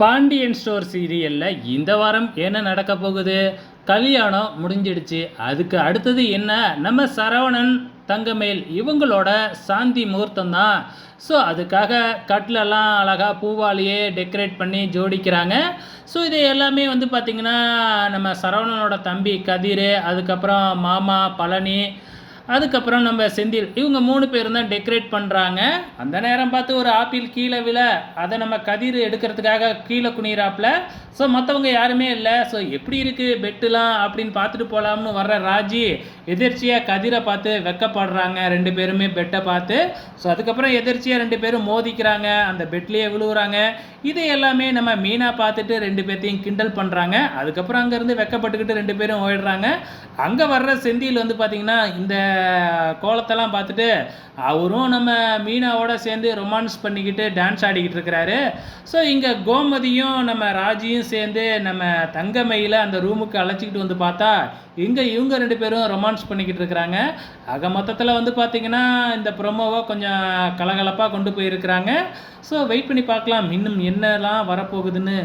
Pandian store சீரியலில் இந்த வாரம் என்ன நடக்க போகுது? கல்யாணம் முடிஞ்சிடுச்சு. அதுக்கு அடுத்தது என்ன? நம்ம சரவணன், தங்கமேல் இவங்களோட சாந்தி முகூர்த்தம் தான். ஸோ அதுக்காக கட்டிலெல்லாம் அழகாக பூவாலேயே டெக்கரேட் பண்ணி ஜோடிக்கிறாங்க. ஸோ இது எல்லாமே வந்து பார்த்திங்கன்னா நம்ம சரவணனோட தம்பி கதிர், அதுக்கப்புறம் மாமா பழனி, அதுக்கப்புறம் நம்ம செந்தில், இவங்க 3 பேரும் தான் டெக்கரேட் பண்ணுறாங்க. அந்த நேரம் பார்த்து ஒரு ஆப்பிள் கீழே விழ, அதை நம்ம கதிர் எடுக்கிறதுக்காக கீழே குனிகிறாப்புல. ஸோ மற்றவங்க யாருமே இல்லை. ஸோ எப்படி இருக்குது பெட்டுலாம் அப்படின்னு பார்த்துட்டு போகலாம்னு வர்ற ராஜி எதிர்ச்சியாக கதிரை பார்த்து வெக்கப்படுறாங்க 2 பேருமே பெட்டை பார்த்து. ஸோ அதுக்கப்புறம் எதிர்ச்சியாக 2 பேரும் மோதிக்கிறாங்க, அந்த பெட்லேயே விழுவுறாங்க. இது எல்லாமே நம்ம மீனா பார்த்துட்டு 2 பேர்த்தையும் கிண்டல் பண்ணுறாங்க. அதுக்கப்புறம் அங்கேருந்து வெக்கப்பட்டுக்கிட்டு 2 பேரும் ஓயிடுறாங்க. அங்கே வர்ற செந்தில் வந்து பார்த்திங்கன்னா இந்த கோலத்தெல்லாம் பார்த்துட்டு அவரும் நம்ம மீனாவோட சேர்ந்து ரொமான்ஸ் பண்ணிக்கிட்டு டான்ஸ் ஆடிக்கிட்டு இருக்கிறாரு. ஸோ இங்கே கோமதியும் நம்ம ராஜியும் சேர்ந்து நம்ம தங்கமயில அந்த ரூமுக்கு அழைச்சிக்கிட்டு வந்து பார்த்தா இங்கே இவங்க 2 பேரும் ரொமான்ஸ் பண்ணிக்கிட்டு இருக்கிறாங்க. ஆக மொத்தத்தில் வந்து பார்த்திங்கன்னா இந்த ப்ரொமோவை கொஞ்சம் கலகலப்பாக கொண்டு போயிருக்கிறாங்க. ஸோ வெயிட் பண்ணி பார்க்கலாம் இன்னும் என்னெல்லாம் வரப்போகுதுன்னு.